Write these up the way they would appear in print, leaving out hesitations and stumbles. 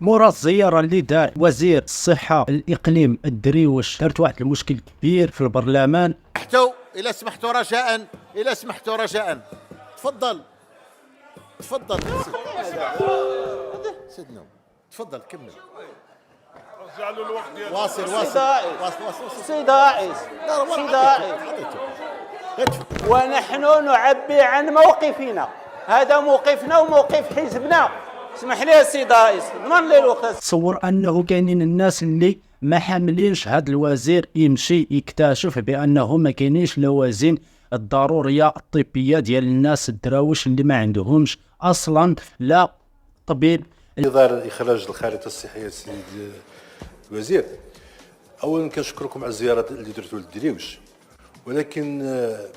مورا الزياره اللي دار وزير الصحه الاقليم الدريوش دارت واحد المشكل كبير في البرلمان. الى سمحتوا رجاء تفضل سيدنا تفضل كمل. رجع له الوقت ديالو. واصل سيد رئيس ونحن نعبي عن موقفنا، هذا موقفنا وموقف حزبنا. اسمح لي السيد رئيس ضمن لي الوقت. تصور انه كاينين الناس اللي ما حاملينش هذا الوزير يمشي يكتشف بانه ما كاينينش لوازم الضروريه الطبيه ديال الناس الدراوش اللي ما عندهمش اصلا لا طبيب. انتظار اخراج الخارطه الصحيه السيد الوزير، اولا كنشكركم على الزياره اللي درتوا للدريوش، ولكن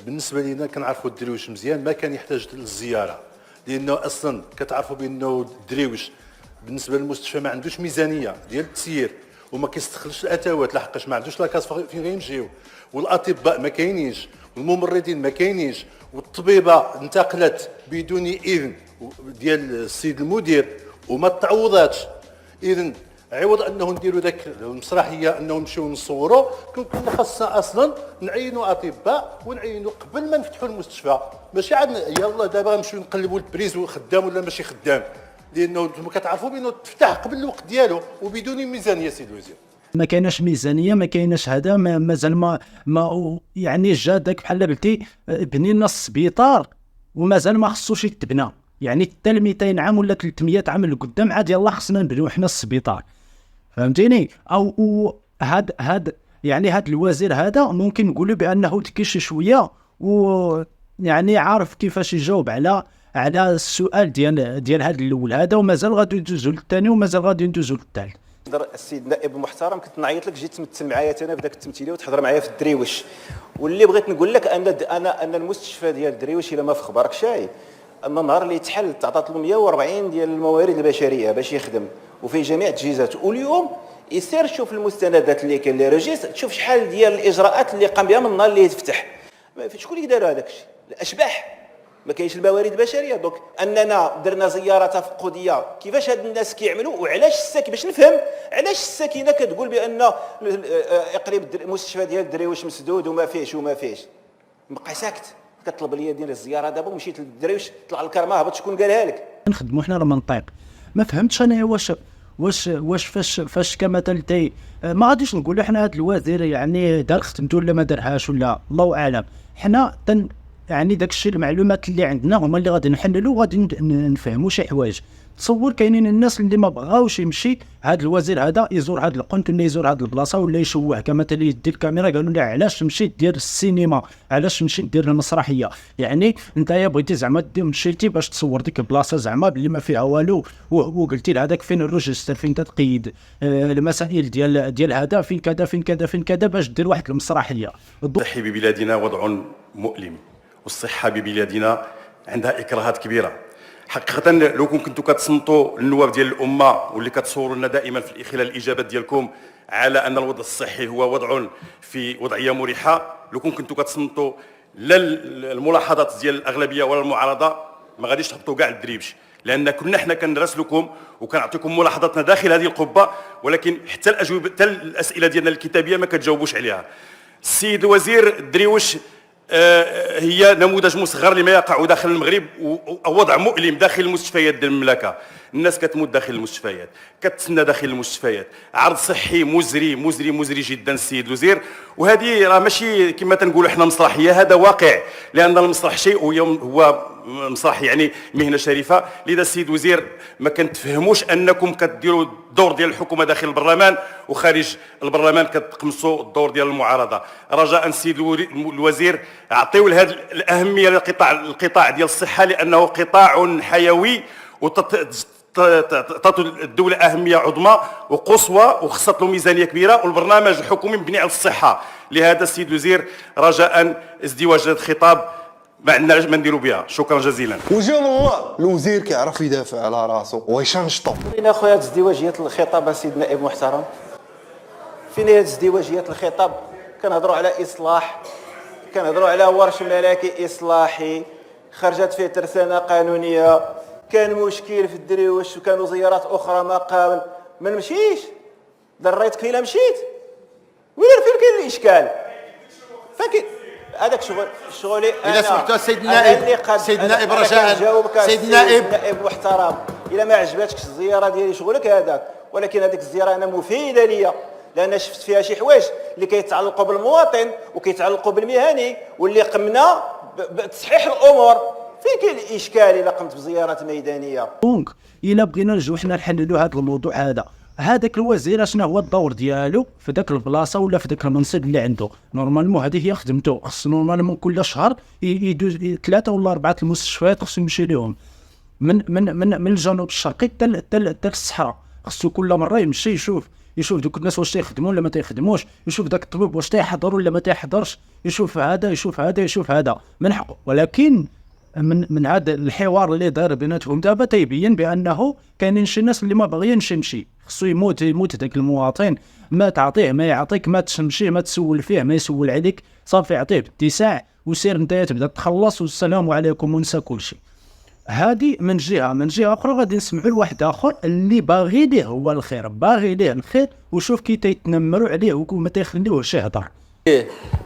بالنسبه لنا كنعرفوا الدريوش مزيان ما كان يحتاج للزياره، لانه اصلا كتعرفوا بانه الدريوش بالنسبه للمستشفى ما عندوش ميزانيه ديال التسيير وما كيستخلش الاتوات لحقاش ما عندوش لاكاس فين غيمشيو، والاطباء ما كاينينش والممرضين ما كاينينش، والطبيبه انتقلت بدون اذن ديال السيد المدير وما تعوضاتش. اذا عوض انه نديروا ذاك المسرحيه انه نمشيو نصوروا، كنا خاصنا اصلا نعينوا اطباء ونعينوا قبل ما نفتحوا المستشفى، ماشي عاد يلا دابا نمشيو نقلبوا البريز وخدام ولا ماشي خدام، لانه انتم كتعرفوا بانه تفتح قبل الوقت ديالو وبدون ميزانيه سيد الوزير. ما كايناش ميزانيه، ما كايناش هذا، مازال ما يعني جا داك بحال قلتي بنينا السبيطار ومازال ما خصوش يتبنى، يعني حتى 200 عام ولا 300 عام لقدام عاد يلاه خصنا نبنيو حنا السبيطار، فهمتيني؟ او هاد يعني هاد الوزير هذا ممكن نقولوا بانه ذكي شويه ويعني عارف كيفاش يجاوب على السؤال ديال هذا الاول هذا، ومازال غادي ندوزو للثاني ومازال غادي ندوزو للثالث. السيد النائب المحترم كنت نعيط لك جيت تمثل معايا انا في ذاك التمثيليه وتحضر معايا في الدريوش، واللي بغيت نقول لك ان المستشفى ديال الدريوش الا ما في خبرك شاي ان النهار اللي يتحل تعطات له 140 ديال الموارد البشريه باش يخدم وفي جميع التجهيزات، واليوم يسير شوف المستندات اللي كاين لي ريجيست تشوف شحال ديال الاجراءات اللي قام بها من النهار اللي يتفتح. شكون اللي داروا هذاك الشيء؟ الاشباح، ما كاينش الموارد البشريه. دونك اننا درنا زياره تفقديه كيفاش هاد الناس كيعملوا وعلاش الساكنه باش نفهم علاش الساكنه كتقول بان اقليم المستشفى ديال الدريوش مسدود وما فيهش بقى ساكت. كطلب لي ديال الزياره دابا ومشيت للدريوش طلع الكرمه هبط، شكون قالها لك؟ نخدموا حنا المنطق. ما فهمتش انا واش فاش كمثل تي ما غاديش نقولوا حنا هذا الوزير يعني دار خدمته ولا ما دارهاش ولا الله اعلم، حنا يعني داك الشيء المعلومات اللي عندنا هما اللي غادي نحللوا وغادي نفهموا شي حوايج. تصور كاينين الناس اللي ما بغاوش يمشي هذا الوزير هذا يزور هذا القنت ولا يزور هذه البلاصه ولا يشوه، كمثلا يدي الكاميرا قالوا له علاش مشيت دير السينما، علاش مشيت دير المسرحيه، يعني انت يا بغيتي زعما مشيتي باش تصور ديك البلاصه زعما باللي ما فيها والو وقلتي لهذاك فين الريجستر فين تتقيد المسائل ديال هذا فين كذا فين كذا فين كذا باش دير واحد المسرحيه. الصحي ببلادنا وضع مؤلم، والصحه ببلادنا عندها اكراهات كبيره. حقيقه لو كنتوا كتصنتوا النواب ديال الامه واللي كتصوروا لنا دائما في خلال الاجابات ديالكم على ان الوضع الصحي هو وضع في وضعيه مريحه، لو كنتوا كتصنتوا لا الملاحظات ديال الاغلبيه ولا المعارضه ما غاديش تهبطوا كاع الدريبش، لان كنا حنا كنراسلكم وكنعطيكم ملاحظاتنا داخل هذه القبه، ولكن حتى الاجوبه حتى الاسئله ديالنا الكتابيه ما كتجاوبوش عليها. السيد وزير الدريوش هي نموذج مصغر لما يقع داخل المغرب ووضع مؤلم داخل المستشفيات ديال المملكه. الناس كتموت داخل المستشفيات، كتسنى داخل المستشفيات، عرض صحي مزري جدا السيد الوزير. وهذه راه ماشي كما تنقولوا حنا مسرحيه، هذا واقع، لان المسرح شيء هو مسرح يعني مهنه شريفه. لذا السيد الوزير ما كنتفهموش انكم كديروا الدور ديال الحكومه داخل البرلمان وخارج البرلمان كتقمصوا الدور ديال المعارضه. رجاء السيد الوزير اعطيوا لهذه الاهميه للقطاع ديال الصحه، لانه قطاع حيوي تعطي الدولة أهمية عظمى وقصوى وخصت له ميزانية كبيرة، والبرنامج الحكومي مبني على الصحة. لهذا السيد الوزير رجاء ازدواج الخطاب ما عندناش ما نديروا بها. شكرا جزيلا. وجه الله الوزير كيعرف يدافع على راسو ويشنشطو. فين اخويا هاد ازدواجية الخطاب السيد النائب المحترم؟ فين هاد ازدواجية الخطاب؟ كنهضروا على إصلاح، كنهضروا على ورش ملكي إصلاحي خرجت فيه ترسانة قانونية كان مشكل في الدريوش وكانوا زيارات اخرى ما قابل ما نمشيش ضريتك فين مشيت وين فين كاين الاشكال فكي هذاك شغلي اذا سمحتوا سيد النائب سيد النائب رجاء سيد النائب محترم الا ما عجبتكش الزياره ديالي شغلك هذاك ولكن هذيك الزياره انا مفيده ليا لان شفت فيها شي حوايج اللي كيتعلقوا بالمواطن وكيتعلقوا بالمهني واللي قمنا بتصحيح الامور فين كاين الاشكال الا قمت بزيارات ميدانيه. دونك الا بغينا نرجعوا حنا نحللوا هذا الموضوع هذاك الوزير شنو هو الدور ديالو في ذاك البلاصه ولا في ذاك المنصب اللي عنده؟ نورمالمون هذه هي خدمته، خص نورمالمون كل شهر يدوز 3 ولا 4 المستشفيات خصو يمشي لهم من الجنوب الشرقي حتى الصحراء، خصو كل مره يمشي يشوف دوك الناس واش تيخدموا ولا ما تيخدموش، يشوف داك الطبيب واش تيحضر ولا ما تيحضرش، يشوف هذا من حقه. ولكن من هذا الحوار اللي داير بيناتهم دابا تيبين بانه كاينين شي ناس اللي ما باغيينش يمشي، خصو يموت داك المواطن، ما تعطيه ما يعطيك، ما تمشي ما تسول فيه ما يسول عليك، صافي عطيه باتساع وسير نتايا تبدا تخلص والسلام عليكم ونسى كل شيء. هذه من جهه اخرى غادي نسمعوا لواحد اخر اللي باغي ليه هو الخير، وشوف كي تيتنمروا عليه وما تيخليوهش يهضر.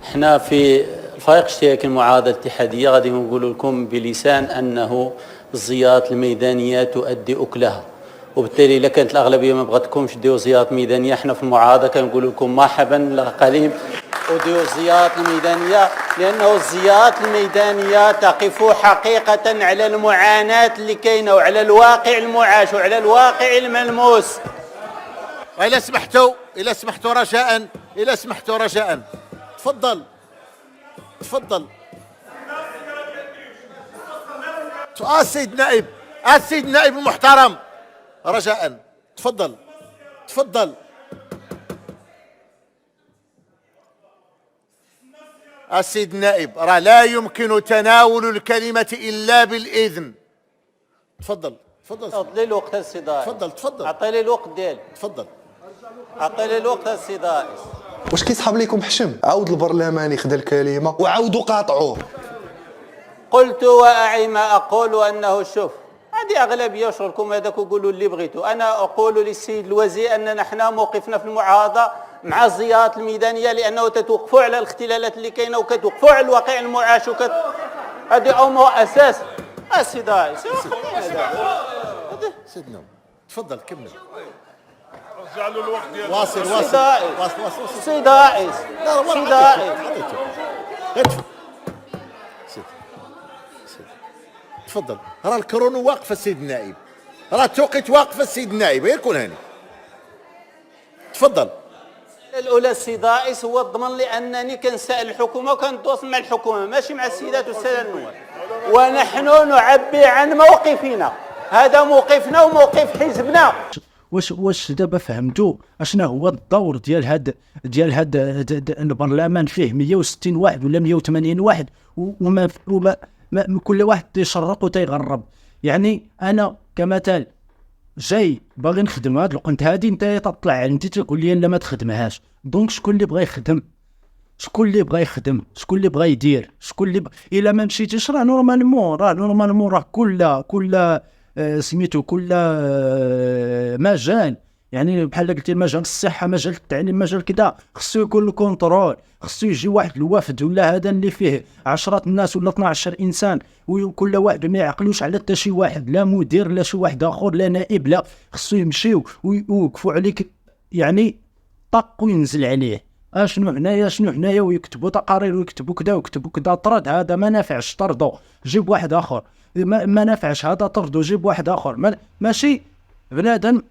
احنا في الفريق الاشتراكي المعارضه الاتحاديه غادي نقول لكم بلسان انه الزيارات الميدانيه تؤدي اكلها، وبالتالي اذا كانت الاغلبيه ما بغاتكمش ديروا زيارات ميدانيه، احنا في المعارضه كنقول لكم مرحبا قليل وديروا الزيارات الميدانيه، لانه الزيارات الميدانيه تقف حقيقه على المعاناه اللي كاينه وعلى الواقع المعاش وعلى الواقع الملموس. إلا سمحتوا رجاء تفضل السيد النائب المحترم رجاء تفضل السيد النائب، راه لا يمكن تناول الكلمة إلا بالإذن. تفضل اعطي لي الوقت السيداء. تفضل اعطي لي الوقت ديالي. تفضل اعطي لي الوقت السيداء. واش كيسحب لكم حشم؟ عاود البرلماني خدا الكلمه وعاودوا قاطعوه. قلت واعي ما اقول انه شوف هذه اغلبيه شغلكم هذاك وقولوا اللي بغيتوا. انا اقول للسيد الوزير اننا نحن موقفنا في المعارضه مع الزيارات الميدانيه لانه تتوقفوا على الاختلالات اللي كاينه وكتوقفوا على الواقع المعاش هذه امور اساس. السيد رئيس سيدنا تفضل كمل. رجع له الوقت ديالو. واصل السيد رئيس تفضل. راه الكرون واقفه السيد النائب، راه التوقيت واقفه السيد النائب، يكون هاني. تفضل. الاولى السيد رئيس هو الضمن لانني كنسال الحكومه وكنتواصل مع الحكومه ماشي مع السيدات والساده النواب، ونحن نعبر عن موقفنا، هذا موقفنا وموقف حزبنا. واش دابا فهمتوا اشنا هو الدور ديال هاد البرلمان؟ فيه 160 واحد ولا 180 واحد وما كل واحد تيشرق وتيغرب. يعني انا كمثال جاي باغي نخدم هاد القنت هادي، انت تطلع عندي تقول لي لا ما تخدمهاش. دونك شكون اللي بغى يخدم؟ شكون اللي بغى يدير؟ الا ما مشيتيش راه نورمالمون راه كل سميتو كل مجال، يعني بحال قلتي مجال الصحه مجال التعليم مجال كذا خصو يكون الكونترول، خصو يجي واحد الوفد ولا هذا اللي فيه 10 الناس ولا 12 انسان وكل واحد ما يعقلوش على حتى شي واحد، لا مدير لا شي واحد اخر لا نائب، لا خصو يمشيو ويوقفوا عليك يعني طق وينزل عليه شنو هنايا ويكتبوا تقارير ويكتبوا كذا طرد هذا ما نافعش طردو جيب واحد اخر، ما نافعش هذا طردو جيب واحد اخر. ماشي بنادم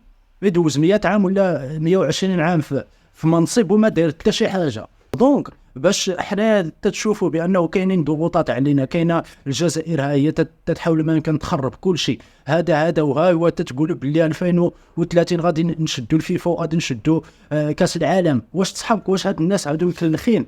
يدوز 100 عام ولا 120 عام في منصب وما داير حتى شي حاجه. دونك باش حنا تتشوفوا بانه كاينين ضغوطات علينا، كاينه الجزائر ها هي تتحاول ما يمكن تخرب كل شيء، هذا وها هو تتقول بلي 2030 غادي نشدوا الفيفا وغادي نشدوا كاس العالم. واش تصحابك واش هاد الناس هادو مكلخين؟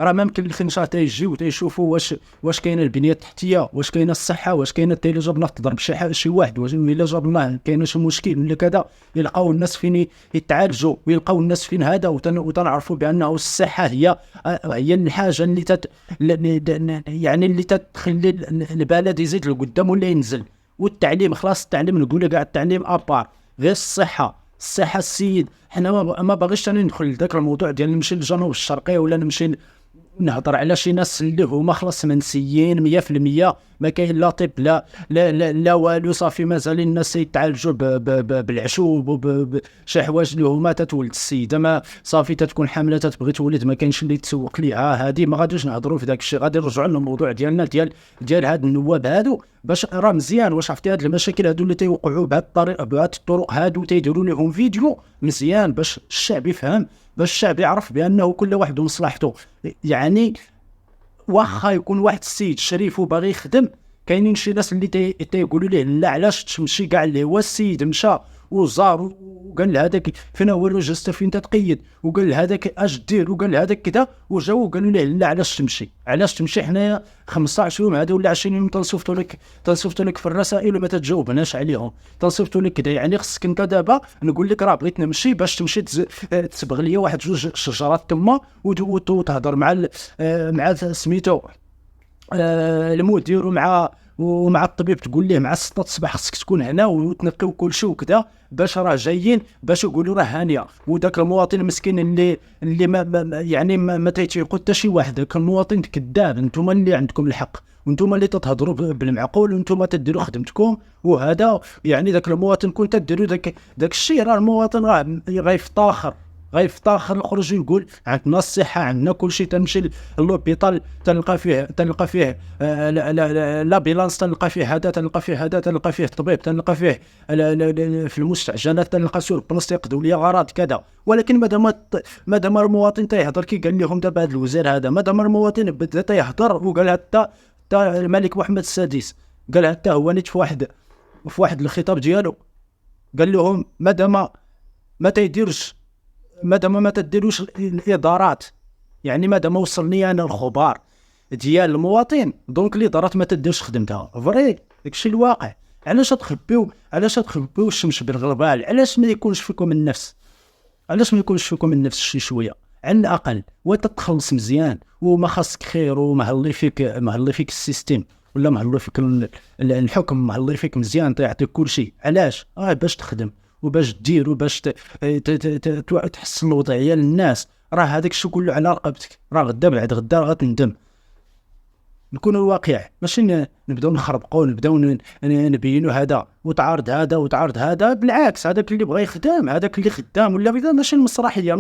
راه ما مكلخينش، راه تيجيو تيشوفوا واش كاينه البنيه التحتيه، واش كاينه الصحه، واش كاينه اللي جاب الله تضرب شي واحد، واش الا جاب الله كاينه شي مشكل ولا كذا، يلقاو الناس فين يتعالجوا ويلقاو الناس فين هذا، وتنعرفوا بانه الصحه هي الحاجه اللي يعني اللي تخلي البلد يزيد لقدام ولا ينزل. والتعليم خلاص، التعليم نقول كاع التعليم ابار، غير الصحه السيد. حنا ما باغيش انا ندخل لذاك الموضوع ديال نمشي للجنوب الشرقي ولا نمشي نهضر على شي ناس اللي هما خلاص منسيين 100%، ما كاين لا طب لا والو، صافي مازال الناس يتعالجوا بالعشوب وبشي حوايج اللي هما تتولد السيده ما صافي تتكون حامله تتبغي تولد ما كاينش اللي تسوق ليها. هذه ما غاديش نهضروا في داك الشيء، غادي نرجعوا للموضوع ديالنا ديال هاد النواب هادو. باش راه مزيان واش عرفتي هاد المشاكل هادو اللي تيوقعوا بهاد الطريقه بهاد الطرق هادو تيديروا لهم فيديو مزيان باش الشعب يفهم، باش الشعب يعرف بانه كل واحد ومصلحته. يعني واخا يكون واحد السيد شريف وباغي يخدم، كاينين شي ناس اللي تيقولوا ليه لا علاش تمشي كاع اللي هو السيد مشى وزار وقال لهذاك فين هو الريجستر فين تتقيد، وقال لهذاك اش دير، وقال لهذاك كذا، وجاو وقالوا ليه لا علاش تمشي حنايا 15 يوم هذا ولا 20 يوم تنصيفطوا لك في الرسائل وما تجاوبناش عليهم، تنصيفطوا لك كذا. يعني خصك انت دابا نقول لك راه بغيت نمشي باش تمشي تسبغ لي واحد جوج شجرات تما وتهضر مع سميتو المدير ومع الطبيب، تقول ليه مع 6 الصباح خصك تكون هنا وتنقيو كل شيء وكذا، باش راه جايين باش يقولوا راه هانيه. وداك المواطن المسكين اللي ما تيقول حتى شي واحد، داك المواطن كذاب. انتم اللي عندكم الحق، وانتم اللي تتهضروا بالمعقول، وانتم تديروا خدمتكم. وهذا يعني داك المواطن كنت تديروا داك الشيء، راه المواطن راه غيفتخر يخرج يقول عندنا الصحه عندنا كل شيء. تمشي للوبيطال تلقى فيه لا بيلانس، تلقى فيه هذا تلقى فيه طبيب، تلقى فيه في المستعجلات تلقى سور بلاصه يقضوا لي غرض كذا. ولكن مادام المواطن تيهضر كي قال لهم دابا هذا الوزير هذا، مادام المواطن بدا تيهضر وقال حتى الملك محمد السادس قال حتى هو نيت في واحد الخطاب ديالو قال لهم مادام ما تديروش الادارات، يعني مادام وصلني انا الخبار ديال المواطن دونك الادارات ما تديرش خدمتها. فري داكشي الواقع. علاش تخبيو الشمس بالغربال؟ علاش ما يكونش فيكم النفس شي شويه على الاقل، وتتخلص مزيان وما خاصك خير، ومهلي فيك السيستم ولا مهلي فيك الحكم، مهلي فيك مزيان تعطيك كل شيء. علاش؟ باش تخدم وباش دير وباش تحسن الوضعيه للناس. راه هذاك الشيء كله على رقبتك، راه غدا بعد غدا غتندم. نكونوا الواقع، ماشي نبداو نخربقوا نبداو نبينوا هذا وتعارض هذا. بالعكس، هذاك اللي بغى يخدم، هذاك اللي خدام ولا بدا ماشي المسرحيه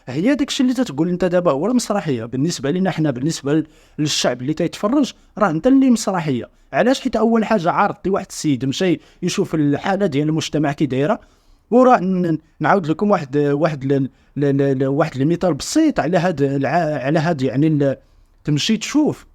هي داك الشيء اللي تتقول انت دابا هو المسرحيه. بالنسبه لنا حنا، بالنسبه للشعب اللي تيتفرج، راه انت اللي مسرحيه. علاش؟ حيت اول حاجه عارضتي واحد السيد مشى يشوف الحاله ديال المجتمع كي دايره. وراه نعاود لكم واحد المثال بسيط على هاد يعني تمشي تشوف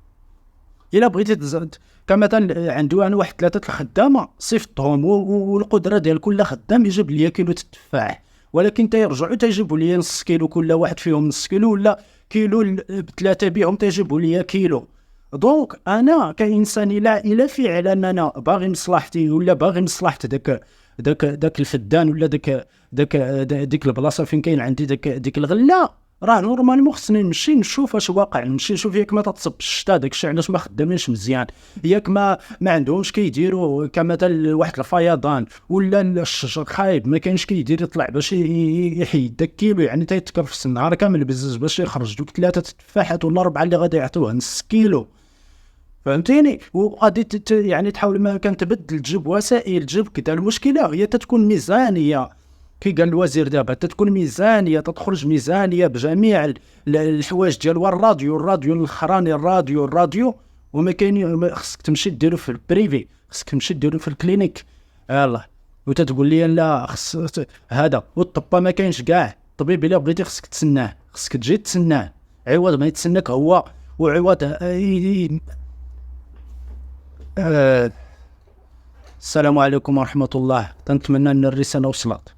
الا بغيتي كمثلا عنده انا واحد 3 الخدامه صيفطهم، والقدره ديال كل خدام يجيب لي كيلو التفاح، ولكن تيرجعوا تيجيبوا لي نص كيلو، كل واحد فيهم نص كيلو ولا كيلو ب3 بهم تيجيبوا لي كيلو. دونك انا كانسان الى فعلا انا باغي مصلحتي ولا باغي مصلحه داك الفدان ولا ديك البلاصه فين كاين عندي ديك الغله، راه نورمالمون خصني نمشي نشوف اش واقع، نمشي نشوف ياك ما تتصب الشتا داكشي علاش ما خدامينش مزيان، ياك ما عندهمش كيديروا كمثلا واحد الفيضان ولا الشجر خايب ما كاينش كيدير يطلع باش يحيد داك كيلو، يعني تيتكرفس النهار كامل بزز باش يخرج دوك 3 تفاحات ولا 4 اللي غادي يعطيوه نص كيلو. فهمتيني؟ وغادي يعني تحاول ما كان تبدل تجيب وسائل تجيب كذا. المشكله هي تتكون ميزانيه كي قال الوزير دابا، تتكون ميزانيه تخرج ميزانيه بجميع الحوايج ديال الراديو الراديو وما كاين. خصك تمشي ديرو في البريفي، خصك تمشي ديرو في الكلينيك. يلاه وتتقول لي لا خص هذا. والطب ما كاينش كاع. الطبيب الا بغيتي خصك تسناه، خصك تجي تسناه عوض ما يتسناك هو وعوض السلام عليكم ورحمه الله. تنتمنى ان الرساله وصلت.